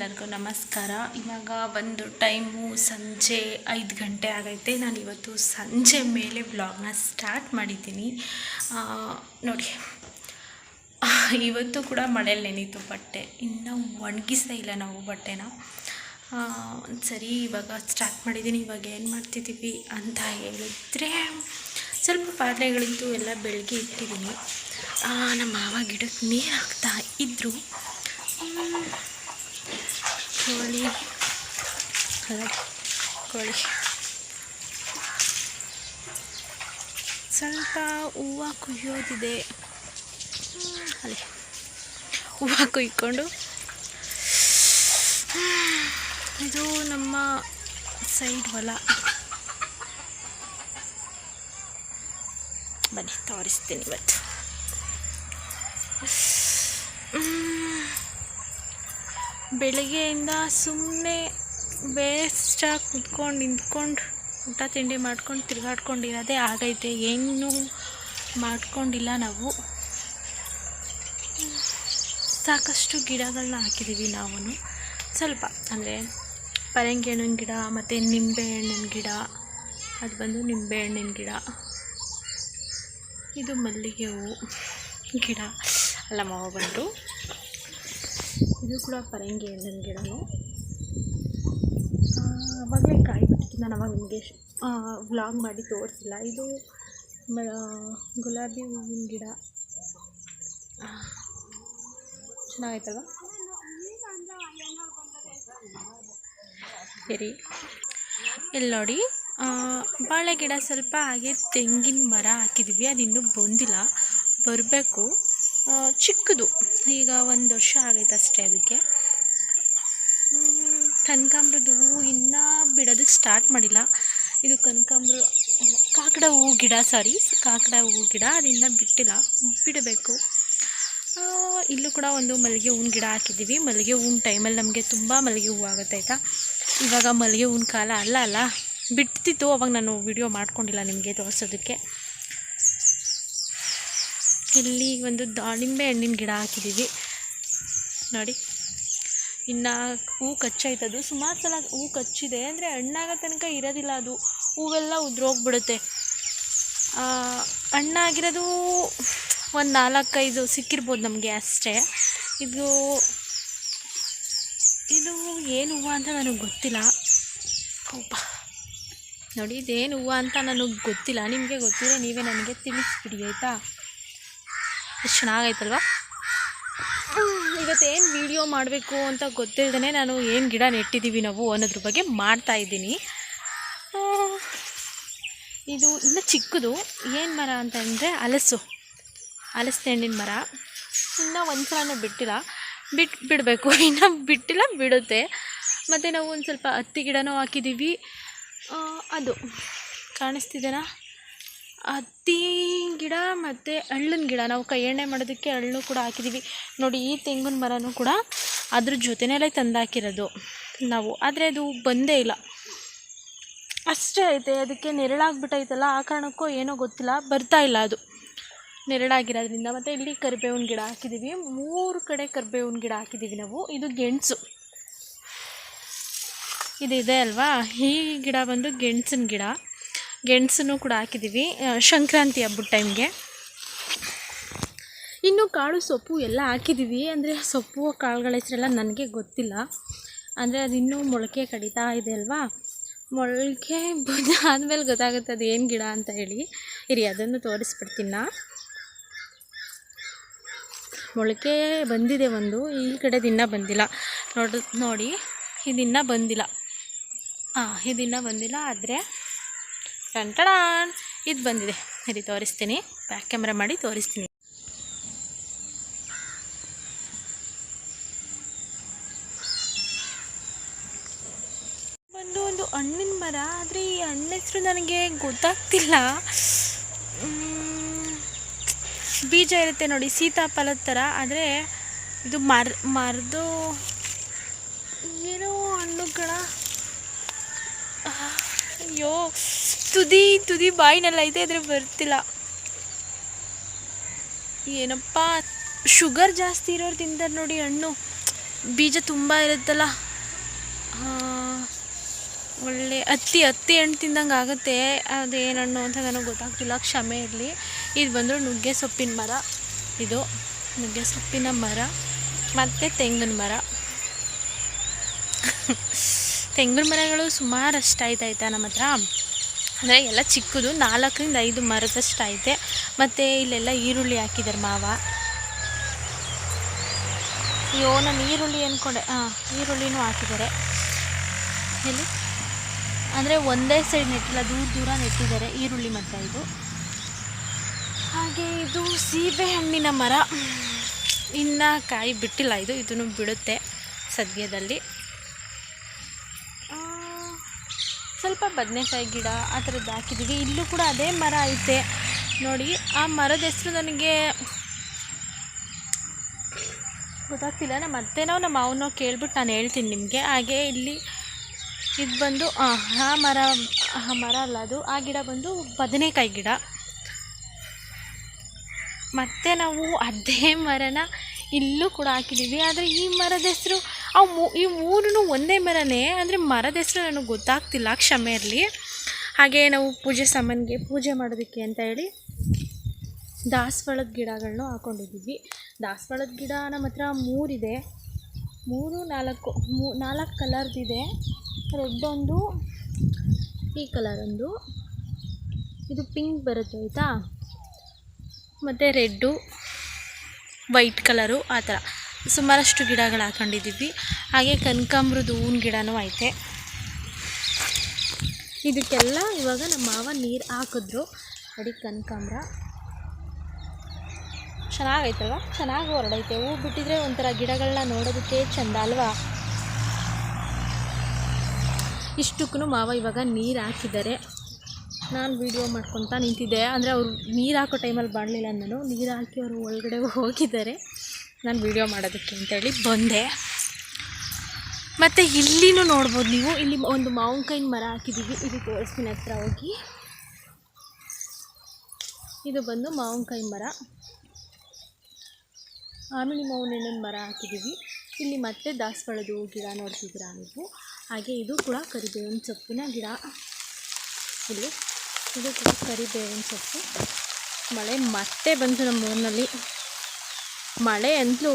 ಎಲ್ಲರಿಗೂ ನಮಸ್ಕಾರ. ಇವಾಗ ಒಂದು ಟೈಮು ಸಂಜೆ 5 ಗಂಟೆ ಆಗೈತೆ. ನಾನು ಇವತ್ತು ಸಂಜೆ ಮೇಲೆ ವ್ಲಾಗ್ನ ಸ್ಟಾರ್ಟ್ ಮಾಡಿದ್ದೀನಿ. ನೋಡಿ, ಇವತ್ತು ಕೂಡ ಮಳೆಯಲ್ಲಿ ನೆನೀತು ಬಟ್ಟೆ. ಇನ್ನೂ ಒಣಗಿಸೇ ಇಲ್ಲ ನಾವು ಬಟ್ಟೆನ. ಸರಿ, ಇವಾಗ ಸ್ಟಾರ್ಟ್ ಮಾಡಿದ್ದೀನಿ. ಇವಾಗ ಏನು ಮಾಡ್ತಿದ್ದೀವಿ ಅಂತ ಹೇಳಿದ್ರೆ, ಸ್ವಲ್ಪ ಪಾತ್ರೆಗಳಿತ್ತು, ಎಲ್ಲ ಬೆಳಗ್ಗೆ ಇಟ್ಟಿದ್ದೀನಿ. ನಮ್ಮ ಮಾವ ಗಿಡಕ್ಕೆ ನೀರು ಹಾಕ್ತಾ ಇದ್ದರು. ಕೋಳಿ ಸ್ವಲ್ಪ ಹೂವು ಕುಯ್ಯೋದಿದೆ. ಅಲ್ಲಿ ಹೂವು ಕುಯ್ಕೊಂಡು, ಇದು ನಮ್ಮ ಸೈಡ್ ಹೊಲ. ಬನ್ನಿ ತೋರಿಸ್ತೀನಿ ಇವತ್ತು. ಬೆಳಗ್ಗೆಯಿಂದ ಸುಮ್ಮನೆ ವೇಸ್ಟಾಗಿ ಕುತ್ಕೊಂಡು ನಿಂತ್ಕೊಂಡು ಊಟ ತಿಂಡಿ ಮಾಡ್ಕೊಂಡು ತಿರುಗಾಡ್ಕೊಂಡಿರೋದೇ ಆಗೈತೆ. ಏನೂ ಮಾಡ್ಕೊಂಡಿಲ್ಲ ನಾವು. ಸಾಕಷ್ಟು ಗಿಡಗಳನ್ನ ಹಾಕಿದ್ದೀವಿ ನಾವು. ಸ್ವಲ್ಪ ಅಂದರೆ ಪರಂಗಿ ಹಣ್ಣಿನ ಗಿಡ ಮತ್ತು ನಿಂಬೆಹಣ್ಣಿನ ಗಿಡ. ಅದು ಬಂದು ನಿಂಬೆಹಣ್ಣಿನ ಗಿಡ. ಇದು ಮಲ್ಲಿಗೆ ಹೂವು ಗಿಡ ಅಲ್ಲ, ಮಾವ ಬಂದರು. ಇದು ಕೂಡ ಪರಂಗಿ ಹಣ್ಣಿನ ಗಿಡನೂ. ಆವಾಗಲೇ ಕಾಯಿ ಬಿಟ್ಟಿತ್ತು. ನಾನು ಅವಾಗ ನಿಮಗೆ ವ್ಲಾಗ್ ಮಾಡಿ ತೋರಿಸಿಲ್ಲ. ಇದು ಗುಲಾಬಿ ಹೂವಿನ ಗಿಡ. ಚೆನ್ನಾಗೈತಲ್ವ? ಸರಿ, ಇಲ್ಲಿ ನೋಡಿ, ಬಾಳೆ ಗಿಡ ಸ್ವಲ್ಪ, ಹಾಗೆ ತೆಂಗಿನ ಮರ ಹಾಕಿದ್ವಿ. ಅದು ಇನ್ನೂ ಬಂದಿಲ್ಲ, ಬರಬೇಕು. ಚಿಕ್ಕದು, ಈಗ 1 ವರ್ಷ ಆಗೈತೆ ಅಷ್ಟೇ ಅದಕ್ಕೆ. ಕನಕಾಂಬ್ರದ ಹೂವು ಇನ್ನೂ ಬಿಡೋದಕ್ಕೆ ಸ್ಟಾರ್ಟ್ ಮಾಡಿಲ್ಲ. ಇದು ಕಾಕಡ ಹೂವು ಗಿಡ, ಕಾಕಡ ಹೂವು ಗಿಡ. ಅದಿನ್ನೂ ಬಿಟ್ಟಿಲ್ಲ, ಬಿಡಬೇಕು. ಇಲ್ಲೂ ಕೂಡ ಒಂದು ಮಲ್ಲಿಗೆ ಹೂವಿನ ಗಿಡ ಹಾಕಿದ್ದೀವಿ. ಮಲ್ಲಿಗೆ ಹೂವಿನ ಟೈಮಲ್ಲಿ ನಮಗೆ ತುಂಬ ಮಲ್ಲಿಗೆ ಹೂವು ಆಗುತ್ತೆ ಆಯಿತಾ. ಇವಾಗ ಮಲ್ಲಿಗೆ ಹೂವಿನ ಕಾಲ ಅಲ್ಲ, ಬಿಡ್ತಿತ್ತು. ಅವಾಗ ನಾನು ವಿಡಿಯೋ ಮಾಡ್ಕೊಂಡಿಲ್ಲ ನಿಮಗೆ ತೋರಿಸೋದಕ್ಕೆ. ಇಲ್ಲಿ ಒಂದು ದಾಳಿಂಬೆ ಹಣ್ಣಿನ ಗಿಡ ಹಾಕಿದ್ದೀವಿ ನೋಡಿ. ಇನ್ನು ಹೂವು ಕಚ್ಚಾಯ್ತದು. ಸುಮಾರು ಸಲ ಹೂವು ಕಚ್ಚಿದೆ, ಅಂದರೆ ಹಣ್ಣಾಗೋ ತನಕ ಇರೋದಿಲ್ಲ ಅದು. ಹೂವೆಲ್ಲ ಉದ್ರೋಗ್ಬಿಡುತ್ತೆ. ಹಣ್ಣಾಗಿರೋದು ಒಂದು 4-5 ಸಿಕ್ಕಿರ್ಬೋದು ನಮಗೆ ಅಷ್ಟೇ. ಇದು ಏನು ಹೂವು ಅಂತ ನನಗೆ ಗೊತ್ತಿಲ್ಲ. ನೋಡಿ, ಇದೇನು ಹೂವು ಅಂತ ನನಗೆ ಗೊತ್ತಿಲ್ಲ. ನಿಮಗೆ ಗೊತ್ತಿದೆ, ನೀವೇ ನನಗೆ ತಿಳಿಸ್ಬಿಡಿ ಆಯಿತಾ. ಎಷ್ಟು ಚೆನ್ನಾಗೈತಲ್ವ? ಇವತ್ತೇನು ವೀಡಿಯೋ ಮಾಡಬೇಕು ಅಂತ ಗೊತ್ತಿಲ್ಲದೇ ನಾನು ಏನು ಗಿಡ ನೆಟ್ಟಿದ್ದೀವಿ ನಾವು ಅನ್ನೋದ್ರ ಬಗ್ಗೆ ಮಾಡ್ತಾಯಿದ್ದೀನಿ. ಇದು ಇನ್ನೂ ಚಿಕ್ಕದು. ಏನು ಮರ ಅಂತಂದರೆ ಹಲಸು ಹಣ್ಣಿನ ಮರ. ಇನ್ನೂ ಒಂದು ಸಲನೂ ಬಿಟ್ಟಿಲ್ಲ, ಬಿಡಬೇಕು. ಇನ್ನೂ ಬಿಟ್ಟಿಲ್ಲ, ಬಿಡುತ್ತೆ. ಮತ್ತು ನಾವು ಒಂದು ಸ್ವಲ್ಪ ಹತ್ತಿ ಗಿಡನೂ ಹಾಕಿದ್ದೀವಿ. ಅದು ಕಾಣಿಸ್ತಿದೆನಾ? ಹತ್ತಿ ಗಿಡ ಮತ್ತು ಹಣ್ಣಿನ ಗಿಡ. ನಾವು ಕೈ ಎಣ್ಣೆ ಮಾಡೋದಕ್ಕೆ ಹಣ್ಣು ಕೂಡ ಹಾಕಿದ್ದೀವಿ ನೋಡಿ. ಈ ತೆಂಗಿನ ಮರನೂ ಕೂಡ ಅದ್ರ ಜೊತೆಯಲ್ಲೇ ತಂದು ಹಾಕಿರೋದು ನಾವು. ಆದರೆ ಅದು ಬಂದೇ ಇಲ್ಲ, ಅಷ್ಟೇ ಐತೆ. ಅದಕ್ಕೆ ನೆರಳಾಗ್ಬಿಟ್ಟೈತಲ್ಲ, ಆ ಕಾರಣಕ್ಕೋ ಏನೋ ಗೊತ್ತಿಲ್ಲ, ಬರ್ತಾ ಇಲ್ಲ ಅದು ನೆರಳಾಗಿರೋದ್ರಿಂದ. ಮತ್ತು ಇಲ್ಲಿ ಕರಿಬೇವಿನ ಗಿಡ ಹಾಕಿದ್ದೀವಿ. 3 ಕಡೆ ಕರಿಬೇವಿನ ಗಿಡ ಹಾಕಿದ್ದೀವಿ ನಾವು. ಇದು ಗೆಣಸು ಇದೆ ಅಲ್ವಾ. ಈ ಗಿಡ ಬಂದು ಗೆಣಸಿನ ಗಿಡ. ಗೆಣಸನ್ನು ಕೂಡ ಹಾಕಿದ್ದೀವಿ ಸಂಕ್ರಾಂತಿ ಹಬ್ಬದ ಟೈಮ್ಗೆ. ಇನ್ನು ಕಾಳು ಸೊಪ್ಪು ಎಲ್ಲ ಹಾಕಿದ್ದೀವಿ. ಅಂದರೆ ಸೊಪ್ಪು ಕಾಳುಗಳ ಹೆಸರೆಲ್ಲ ನನಗೆ ಗೊತ್ತಿಲ್ಲ. ಅಂದರೆ ಅದು ಇನ್ನೂ ಮೊಳಕೆ ಕಡಿತಾ ಇದೆ ಅಲ್ವಾ. ಮೊಳಕೆ ಆದಮೇಲೆ ಗೊತ್ತಾಗುತ್ತೆ ಅದು ಏನು ಗಿಡ ಅಂತ ಹೇಳಿ. ಇರಿ, ಅದನ್ನು ತೋರಿಸ್ಬಿಡ್ತೀನಿ ನಾ. ಮೊಳಕೆ ಬಂದಿದೆ ಒಂದು, ಈ ಕಡೆದು ಇನ್ನೂ ಬಂದಿಲ್ಲ. ನೋಡಿ, ಇದಿನ್ನೂ ಬಂದಿಲ್ಲ. ಇದಿನ್ನೂ ಬಂದಿಲ್ಲ. ಆದರೆ ಇದು ಬಂದಿದೆ. ಇರಿ, ತೋರಿಸ್ತೀನಿ. ಬ್ಯಾಕ್ ಕ್ಯಾಮ್ರಾ ಮಾಡಿ ತೋರಿಸ್ತೀನಿ. ಒಂದು ಹಣ್ಣಿನ ಮರ. ಆದರೆ ಈ ಹಣ್ಣಿನ ಹೆಸರು ನನಗೆ ಗೊತ್ತಾಗ್ತಿಲ್ಲ. ಬೀಜ ಇರುತ್ತೆ ನೋಡಿ, ಸೀತಾಫಲದ ಥರ. ಆದರೆ ಇದು ಮರದು ಏನೋ ಹಣ್ಣುಗಳ. ಅಯ್ಯೋ, ತುದಿ ಬಾಯಿನೆಲ್ಲ ಐತೆ, ಆದರೆ ಬರ್ತಿಲ್ಲ. ಏನಪ್ಪ, ಶುಗರ್ ಜಾಸ್ತಿ ಇರೋರು ತಿಂತಾರೆ ನೋಡಿ ಹಣ್ಣು. ಬೀಜ ತುಂಬ ಇರುತ್ತಲ್ಲ, ಒಳ್ಳೆ ಹತ್ತಿ ಹಣ್ಣು ತಿಂದಂಗೆ ಆಗುತ್ತೆ. ಅದೇನು ಹಣ್ಣು ಅಂತ ನನಗೆ ಗೊತ್ತಾಗ್ತಿಲ್ಲ, ಕ್ಷಮೆ ಇರಲಿ. ಇದು ಬಂದರೂ ನುಗ್ಗೆ ಸೊಪ್ಪಿನ ಮರ, ಇದು ನುಗ್ಗೆ ಸೊಪ್ಪಿನ ಮರ ಮತ್ತು ತೆಂಗಿನ ಮರ. ತೆಂಗಿನ ಮರಗಳು ಸುಮಾರು ಅಷ್ಟಾಯ್ತಾಯ್ತಾ ನಮ್ಮ ಹತ್ರ, ಅಂದರೆ ಎಲ್ಲ ಚಿಕ್ಕದು, 4ರಿಂದ 5 ಮರದಷ್ಟು ಐತೆ. ಮತ್ತು ಇಲ್ಲೆಲ್ಲ ಈರುಳ್ಳಿ ಹಾಕಿದ್ದಾರೆ ಮಾವ. ಅಯ್ಯೋ, ನಾನು ಈರುಳ್ಳಿ ಅಂದ್ಕೊಂಡೆ. ಈರುಳ್ಳಿನೂ ಹಾಕಿದ್ದಾರೆ ಇಲ್ಲಿ, ಅಂದರೆ ಒಂದೇ ಸೈಡ್ ನೆಟ್ಟಿಲ್ಲ, ದೂರ ನೆಟ್ಟಿದ್ದಾರೆ ಈರುಳ್ಳಿ ಮತ್ತು ಇದು. ಹಾಗೆ ಇದು ಸೀಬೆ ಹಣ್ಣಿನ ಮರ, ಇನ್ನು ಕಾಯಿ ಬಿಟ್ಟಿಲ್ಲ. ಇದನ್ನು ಬಿಡುತ್ತೆ ಸದ್ಯದಲ್ಲಿ. ಸ್ವಲ್ಪ ಬದನೆಕಾಯಿ ಗಿಡ ಆ ಥರದ್ದು ಹಾಕಿದ್ದೀವಿ. ಇಲ್ಲೂ ಕೂಡ ಅದೇ ಮರ ಐತೆ ನೋಡಿ. ಆ ಮರದ ಹೆಸರು ನನಗೆ ಗೊತ್ತಾಗ್ತಿಲ್ಲ. ನಮ್ಮ ಮಾವನೋ ಕೇಳ್ಬಿಟ್ಟು ನಾನು ಹೇಳ್ತೀನಿ ನಿಮಗೆ. ಹಾಗೆ ಇಲ್ಲಿ ಇದು ಬಂದು ಆ ಮರ ಅಲ್ಲ ಅದು, ಆ ಗಿಡ ಬಂದು ಬದನೆಕಾಯಿ ಗಿಡ. ಮತ್ತು ನಾವು ಅದೇ ಮರನ ಇಲ್ಲೂ ಕೂಡ ಹಾಕಿದ್ದೀವಿ. ಆದರೆ ಈ ಮರದ ಹೆಸರು ಈ ಮೂರೂ ಒಂದೇ ಮರನೇ, ಅಂದರೆ ಮರದ ಹೆಸರು ನನಗೆ ಗೊತ್ತಾಗ್ತಿಲ್ಲ, ಕ್ಷಮೆ ಇರಲಿ. ಹಾಗೆ ನಾವು ಪೂಜೆ ಸಾಮಾನಿಗೆ ಪೂಜೆ ಮಾಡೋದಕ್ಕೆ ಅಂತ ಹೇಳಿ ದಾಸವಾಳದ ಗಿಡಗಳನ್ನೂ ಹಾಕ್ಕೊಂಡಿದ್ದೀವಿ. ದಾಸವಾಳದ ಗಿಡ ನಮ್ಮ ಹತ್ರ 3 ಇದೆ, 4 ಕಲರ್ದಿದೆ. ರೆಡ್ ಒಂದು, ಈ ಕಲರ್ ಒಂದು, ಇದು ಪಿಂಕ್ ಬರುತ್ತೆ ಆಯಿತಾ, ಮತ್ತು ರೆಡ್ಡು, ವೈಟ್ ಕಲರು, ಆ ಥರ ಸುಮಾರಷ್ಟು ಗಿಡಗಳು ಹಾಕೊಂಡಿದ್ದೀವಿ. ಹಾಗೆ ಕನಕಾಂಬ್ರದ ಹೂವಿನ ಗಿಡನೂ ಐತೆ. ಇದಕ್ಕೆಲ್ಲ ಇವಾಗ ನಮ್ಮ ಮಾವ ನೀರು ಹಾಕಿದ್ರು ನೋಡಿ. ಕನಕಾಂಬ್ರ ಚೆನ್ನಾಗೈತಲ್ವ, ಚೆನ್ನಾಗಿ ಹೊರಡೈತೆ. ಹೂ ಬಿಟ್ಟಿದ್ರೆ ಒಂಥರ ಗಿಡಗಳನ್ನ ನೋಡೋದಕ್ಕೆ ಚೆಂದ ಅಲ್ವಾ. ಇಷ್ಟಕ್ಕೂ ಮಾವ ಇವಾಗ ನೀರು ಹಾಕಿದ್ದಾರೆ. ನಾನು ವೀಡಿಯೋ ಮಾಡ್ಕೊತಾ ನಿಂತಿದ್ದೆ, ಅಂದರೆ ಅವರು ನೀರು ಹಾಕೋ ಟೈಮಲ್ಲಿ ಮಾಡಲಿಲ್ಲ. ನಾನು ನೀರು ಹಾಕಿ ಅವರು ಒಳಗಡೆ ಹೋಗಿದ್ದಾರೆ, ನಾನು ವೀಡಿಯೋ ಮಾಡೋದಕ್ಕೆ ಅಂತೇಳಿ ಬಂದೆ. ಮತ್ತು ಇಲ್ಲಿನೂ ನೋಡ್ಬೋದು ನೀವು, ಇಲ್ಲಿ ಒಂದು ಮಾವಿನಕಾಯಿನ ಮರ ಹಾಕಿದ್ದೀವಿ. ಇದು ತೋರಿಸ್ತೀನಿ ಹತ್ರ ಹೋಗಿ. ಇದು ಬಂದು ಮಾವಿನಕಾಯಿ ಮರ, ಆಮೇಲೆ ಮಾವಿನ ಹಣ್ಣಿನ ಮರ ಹಾಕಿದ್ದೀವಿ. ಇಲ್ಲಿ ಮತ್ತೆ ದಾಸವಾಳದ ಗಿಡ ನೋಡ್ತಿದ್ದೀರಾ ನೀವು. ಹಾಗೆ ಇದು ಕೂಡ ಕರಿಬೇವಿನ ಸೊಪ್ಪಿನ ಗಿಡ. ಇಲ್ಲಿ ಇದು ಕೂಡ ಕರಿಬೇವಿನ ಸೊಪ್ಪು. ಮಳೆ ಮತ್ತೆ ಬಂತು ನಮ್ಮ ಊರಿನಲ್ಲಿ. ಮಳೆ ಅಂತಲೂ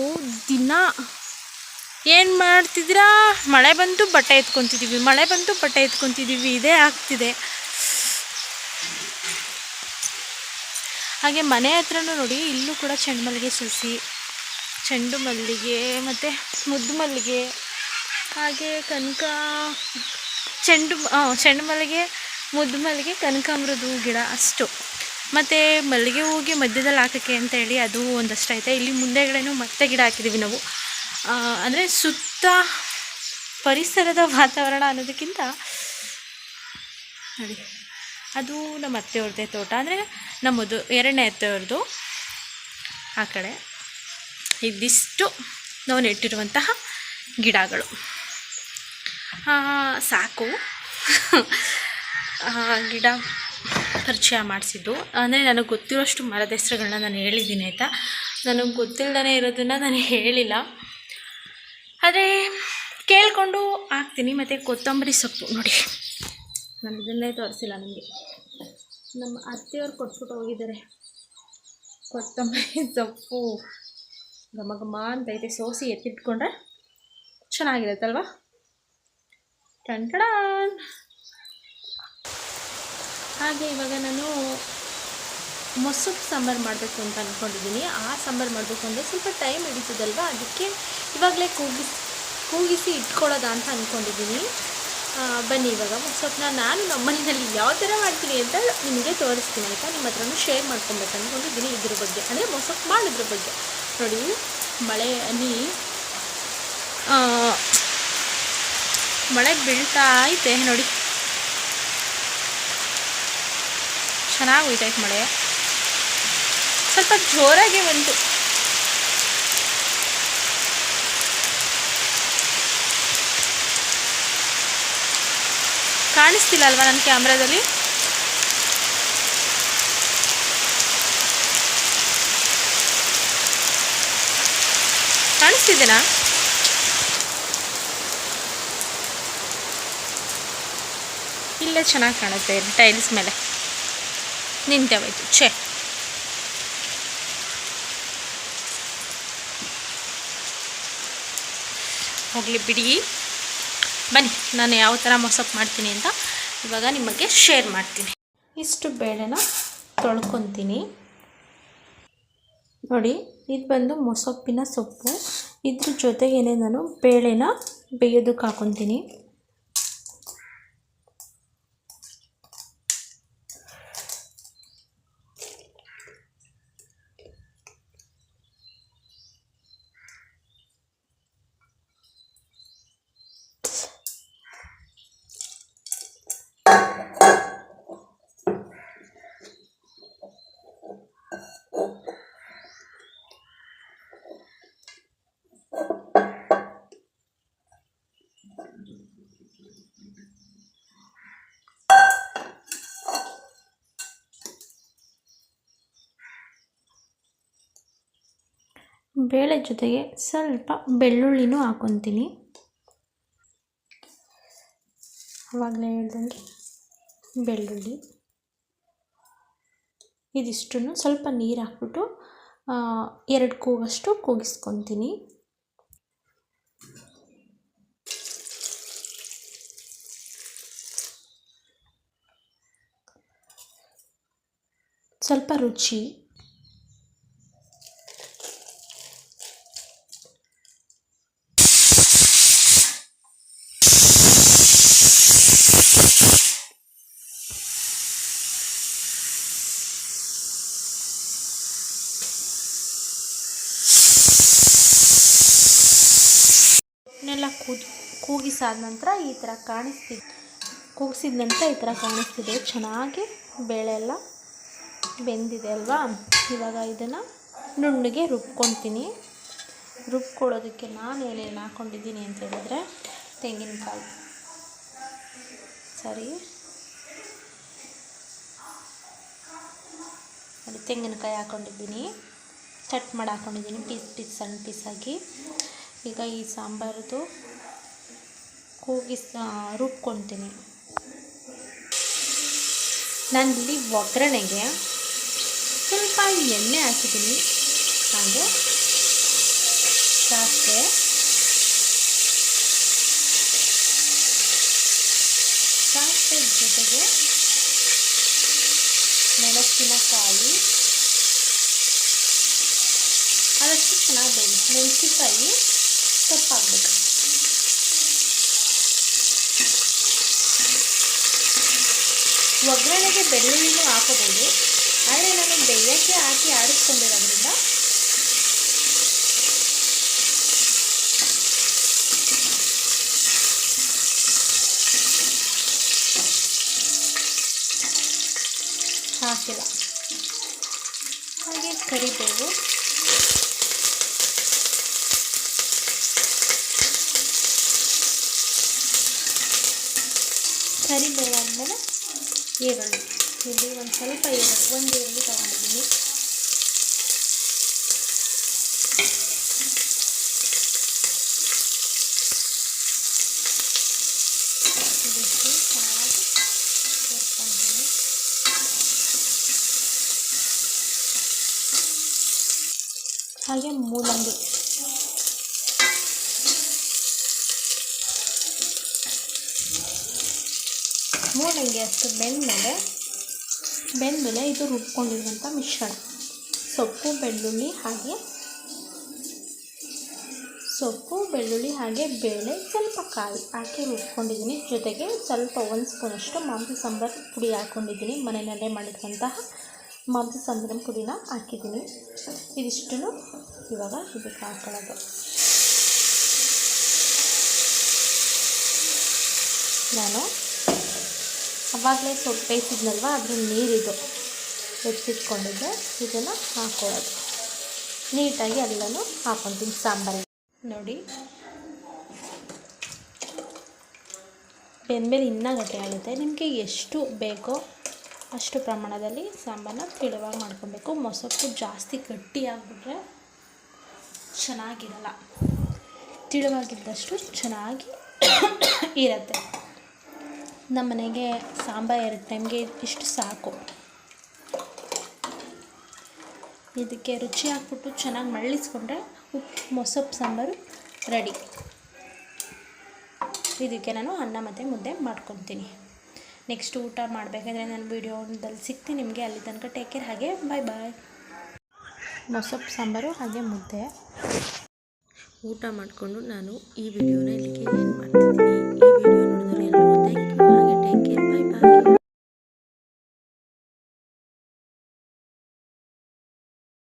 ದಿನ ಏನು ಮಾಡ್ತಿದ್ದೀರಾ, ಮಳೆ ಬಂತು ಬಟ್ಟೆ ಎತ್ಕೊತಿದ್ದೀವಿ, ಮಳೆ ಬಂತು ಬಟ್ಟೆ ಎತ್ಕೊತಿದ್ದೀವಿ, ಇದೇ ಆಗ್ತಿದೆ. ಹಾಗೆ ಮನೆ ಹತ್ರನೂ ನೋಡಿ, ಇಲ್ಲೂ ಕೂಡ ಚೆಂಡು ಮಲ್ಲಿಗೆ ಸಸಿ, ಚೆಂಡು ಮಲ್ಲಿಗೆ ಮತ್ತು ಮುದ್ದು ಮಲ್ಲಿಗೆ, ಹಾಗೆ ಚೆಂಡು ಮಲ್ಲಿಗೆ, ಮುದ್ದು ಮಲ್ಲಿಗೆ, ಕನಕಾಂಬ್ರದ ಹೂ ಗಿಡ ಅಷ್ಟು. ಮತ್ತು ಮಲ್ಲಿಗೆ ಹೂವಿಗೆ ಮಧ್ಯದಲ್ಲಿ ಹಾಕೋಕ್ಕೆ ಅಂತೇಳಿ ಅದು ಒಂದಷ್ಟು ಐತೆ. ಇಲ್ಲಿ ಮುಂದೆಗಡೆನೂ ಮತ್ತೆ ಗಿಡ ಹಾಕಿದ್ದೀವಿ ನಾವು. ಅಂದರೆ ಸುತ್ತ ಪರಿಸರದ ವಾತಾವರಣ ಅನ್ನೋದಕ್ಕಿಂತ ನೋಡಿ, ಅದು ನಮ್ಮ ಅತ್ತೆಯವ್ರದ್ದೇ ತೋಟ, ಅಂದರೆ ನಮ್ಮದು 2ನೇ ಅತ್ತೆಯವ್ರದ್ದು. ಆ ಕಡೆ ಇದಿಷ್ಟು ನಾವು ನೆಟ್ಟಿರುವಂತಹ ಗಿಡಗಳು. ಸಾಕು ಗಿಡ ಪರಿಚಯ ಮಾಡಿಸಿದ್ದು. ಅಂದರೆ ನನಗೆ ಗೊತ್ತಿರೋಷ್ಟು ಮರದ ಹೆಸ್ರುಗಳನ್ನ ನಾನು ಹೇಳಿದ್ದೀನಿ ಆಯಿತಾ. ನನಗೆ ಗೊತ್ತಿಲ್ಲದೇ ಇರೋದನ್ನು ನಾನು ಹೇಳಿಲ್ಲ, ಆದರೆ ಕೇಳಿಕೊಂಡು ಹಾಕ್ತೀನಿ. ಮತ್ತು ಕೊತ್ತಂಬರಿ ಸೊಪ್ಪು ನೋಡಿ, ನಾನು ಇದನ್ನೇ ತೋರಿಸಿಲ್ಲ ನಿಮಗೆ. ನಮ್ಮ ಅತ್ತೆಯವ್ರು ಕೊಟ್ಬಿಟ್ಟು ಹೋಗಿದ್ದಾರೆ. ಕೊತ್ತಂಬರಿ ಸೊಪ್ಪು ಘಮ ಘಮ ಅಂತೈತೆ, ಸೋಸಿ ಎತ್ತಿಟ್ಕೊಂಡ್ರೆ ಚೆನ್ನಾಗಿರುತ್ತಲ್ವ. ಟಂಟಡ. ಹಾಗೆ ಇವಾಗ ನಾನು ಮೊಸಪ್ಪು ಸಾಂಬಾರು ಮಾಡಬೇಕು ಅಂತ ಅಂದ್ಕೊಂಡಿದ್ದೀನಿ. ಆ ಸಾಂಬಾರು ಮಾಡಬೇಕು ಅಂದರೆ ಸ್ವಲ್ಪ ಟೈಮ್ ಹಿಡಿತದಲ್ವ, ಅದಕ್ಕೆ ಇವಾಗಲೇ ಕೂಗಿಸಿ ಇಟ್ಕೊಳ್ಳೋದ ಅಂತ ಅಂದ್ಕೊಂಡಿದ್ದೀನಿ. ಬನ್ನಿ ಇವಾಗ ಮೊಸಪ್ಪನ್ನ ನಾನು ನಮ್ಮ ಮನೆಯಲ್ಲಿ ಯಾವ ಥರ ಮಾಡ್ತೀನಿ ಅಂತ ನಿಮಗೆ ತೋರಿಸ್ತೀನಿ ಆಯಿತಾ. ನಿಮ್ಮ ಹತ್ರನೂ ಶೇರ್ ಮಾಡ್ಕೊಬೇಕು ಅಂದ್ಕೊಂಡಿದ್ದೀನಿ ಇದ್ರ ಬಗ್ಗೆ, ಅಂದರೆ ಮೊಸಪ್ಪು ಮಾಡೋದ್ರ ಬಗ್ಗೆ. ನೋಡಿ, ಮಳೆ ಬೀಳ್ತಾ ಐತೆ ನೋಡಿ, ಚೆನ್ನಾಗಿ ಹೋಯ್ತಾಯ್ತು ಮಳೆ. ಸ್ವಲ್ಪ ಜೋರಾಗೆ ಬಂತು. ಕಾಣಿಸ್ತಿಲ್ಲ ಅಲ್ವಾ ನನ್ನ ಕ್ಯಾಮ್ರಾದಲ್ಲಿ? ಕಾಣಿಸ್ತಿದ್ದೇನಾ? ಇಲ್ಲೇ ಚೆನ್ನಾಗಿ ಕಾಣುತ್ತೆ ಟೈಲ್ಸ್ ಮೇಲೆ ನಿಂತೆ ಹೋಯ್ತು. ಹೋಗಲಿ ಬಿಡಿ, ಬನ್ನಿ ನಾನು ಯಾವ ಥರ ಮೊಸಪ್ಪು ಮಾಡ್ತೀನಿ ಅಂತ ಇವಾಗ ನಿಮಗೆ ಶೇರ್ ಮಾಡ್ತೀನಿ. ಇಷ್ಟು ಬೇಳೆನ ತೊಳ್ಕೊತೀನಿ. ನೋಡಿ, ಇದು ಬಂದು ಮೊಸಪ್ಪಿನ ಸೊಪ್ಪು. ಇದ್ರ ಜೊತೆಗೇನೆ ನಾನು ಬೇಳೆನ ಬೇಯೋದಕ್ಕೆ ಹಾಕೊತೀನಿ. ಬೇಳೆ ಜೊತೆಗೆ ಸ್ವಲ್ಪ ಬೆಳ್ಳುಳ್ಳಿನೂ ಹಾಕೊತೀನಿ. ಆವಾಗಲೇ ಹೇಳ್ದಂಗೆ ಬೆಳ್ಳುಳ್ಳಿ ಇದಿಷ್ಟನ್ನು ಸ್ವಲ್ಪ ನೀರು ಹಾಕ್ಬಿಟ್ಟು 2 ಕೂಗಷ್ಟು ಕೂಗಿಸ್ಕೊತೀನಿ. ಸ್ವಲ್ಪ ರುಚಿ, ನೆಲ್ಲ ಕೂಗಿಸಾದ ನಂತರ ಈ ಥರ ಕೂಗಿಸಿದ ನಂತರ ಈ ಥರ ಕಾಣಿಸ್ತಿದೆ. ಚೆನ್ನಾಗಿ ಬೇಳೆ ಎಲ್ಲ ಬೆಂದಿದೆ ಅಲ್ವಾ. ಇವಾಗ ಇದನ್ನು ನುಣ್ಣಗೆ ರುಬ್ಕೊತೀನಿ. ರುಬ್ಕೊಳ್ಳೋದಕ್ಕೆ ನಾನು ಏನೇನು ಹಾಕ್ಕೊಂಡಿದ್ದೀನಿ ಅಂತ ಹೇಳಿದ್ರೆ ತೆಂಗಿನಕಾಯಿ ತೆಂಗಿನಕಾಯಿ ಹಾಕ್ಕೊಂಡಿದ್ದೀನಿ, ಕಟ್ ಮಾಡಿ ಹಾಕ್ಕೊಂಡಿದ್ದೀನಿ ಸಣ್ಣ ಪೀಸಾಗಿ. ಈಗ ಈ ಸಾಂಬಾರದು ರುಬ್ಕೊತೀನಿ. ನಾನಿಲ್ಲಿ ಒಗ್ಗರಣೆಗೆ ಸ್ವಲ್ಪ ಎಣ್ಣೆ ಹಾಕಿದ್ದೀನಿ, ಹಾಗೆ ಸಾಸಿವೆ, ಜೊತೆಗೆ ಮೆಣಸಿನಕಾಯಿ ಅದಷ್ಟು ಚೆನ್ನಾಗಿ ಬೇಯಿಸಿ. ಮೆಣಸಿನಕಾಯಿ ಸ್ವಲ್ಪ ಹಾಕ್ಬೇಕು. ಒಗ್ಗರಣೆಗೆ ಬೆಳ್ಳುಳ್ಳಿನೂ ಹಾಕೋಬೋದು, ಆದರೆ ನಾನು ಬೇಯಕ್ಕೆ ಹಾಕಿ ಆಡಿಸ್ಕೊಂಡಿರೋದ್ರಿಂದ ಹಾಕಿಲ್ಲ. ಹಾಗೆ ಕರಿಬೇವು, ಆದಮೇಲೆ ಈರುಳ್ಳಿ, ಇಲ್ಲಿ ಒಂದು ಸ್ವಲ್ಪ ಒಂದು ಈರುಳ್ಳಿ ತೊಗೊಂಡಿದ್ದೀನಿ. ಇದಿಷ್ಟು ಚೆನ್ನಾಗಿ ಸೇರಿಸ್ಕೊಳ್ತೀನಿ. ಹಾಗೆ ಮೂಲಂಗಿ, ಅಷ್ಟು ಬೆಂದಮೇಲೆ ಇದು ರುಬ್ಕೊಂಡಿರುವಂಥ ಮಿಶ್ರಣ, ಸೊಪ್ಪು ಬೆಳ್ಳುಳ್ಳಿ ಹಾಗೆ ಬೇಳೆ, ಸ್ವಲ್ಪ ಕಾಯಿ ಹಾಕಿ ರುಬ್ಕೊಂಡಿದ್ದೀನಿ. ಜೊತೆಗೆ ಸ್ವಲ್ಪ 1 ಸ್ಪೂನಷ್ಟು ಮಾಂಸ ಸಾಂಬಾರು ಪುಡಿ ಹಾಕ್ಕೊಂಡಿದ್ದೀನಿ. ಮನೆಯಲ್ಲೇ ಮಾಡಿರುವಂತಹ ಮಾಂಸ ಸಾಂಬಾರಿನ ಪುಡಿನ ಹಾಕಿದ್ದೀನಿ. ಇದಿಷ್ಟನ್ನು ಇವಾಗ ಇದಕ್ಕೆ ಹಾಕೊಳ್ಳೋದು. ನಾನು ಆವಾಗಲೇ ಸೊಪ್ಪು ಬೇಯಿಸಿದ್ನಲ್ವ, ಅದ್ರ ನೀರಿದು ಎತ್ತಿಟ್ಕೊಂಡಿದ್ದೆ, ಇದನ್ನು ಹಾಕೊಳ್ಳೋದು. ನೀಟಾಗಿ ಎಲ್ಲನೂ ಹಾಕ್ಕೊತೀನಿ ಸಾಂಬಾರಿಗೆ. ನೋಡಿ, ಬೆಂದಮೇಲೆ ಇನ್ನೂ ಗಟ್ಟಿ ಆಗುತ್ತೆ. ನಿಮಗೆ ಎಷ್ಟು ಬೇಕೋ ಅಷ್ಟು ಪ್ರಮಾಣದಲ್ಲಿ ಸಾಂಬಾರನ್ನ ತೆಳುವಾಗಿ ಮಾಡ್ಕೊಬೇಕು. ಮೊಸಪ್ಪು ಜಾಸ್ತಿ ಗಟ್ಟಿಯಾಗಿಬಿಟ್ರೆ ಚೆನ್ನಾಗಿರಲ್ಲ, ತೆಳುವಾಗಿದ್ದಷ್ಟು ಚೆನ್ನಾಗಿ ಇರುತ್ತೆ. ನಮ್ಮ ಮನೆಗೆ ಸಾಂಬಾರು 2 ಟೈಮ್ಗೆ ಇಷ್ಟು ಸಾಕು. ಇದಕ್ಕೆ ರುಚಿ ಹಾಕ್ಬಿಟ್ಟು ಚೆನ್ನಾಗಿ ಮಳ್ಳಿಸ್ಕೊಂಡ್ರೆ ಮೊಸಪ್ಪು ಸಾಂಬಾರು ರೆಡಿ. ಇದಕ್ಕೆ ನಾನು ಅನ್ನ ಮತ್ತು ಮುದ್ದೆ ಮಾಡ್ಕೊತೀನಿ. ನೆಕ್ಸ್ಟ್ ಊಟ ಮಾಡಬೇಕಾದ್ರೆ ನಾನು ವೀಡಿಯೋದಲ್ಲಿ ಸಿಗ್ತೀನಿ ನಿಮಗೆ. ಅಲ್ಲಿ ತನಕ ಟೇಕ್ ಕೇರ್. ಹಾಗೆ ಬಾಯ್ ಬಾಯ್. ಮೊಸಪ್ಪು ಸಾಂಬಾರು ಹಾಗೆ ಮುದ್ದೆ ಊಟ ಮಾಡಿಕೊಂಡು ನಾನು ಈ ವಿಡಿಯೋನ ಇಲ್ಲಿಗೆ ಏನು ಮಾಡ್ತಿದ್ದೀನಿ.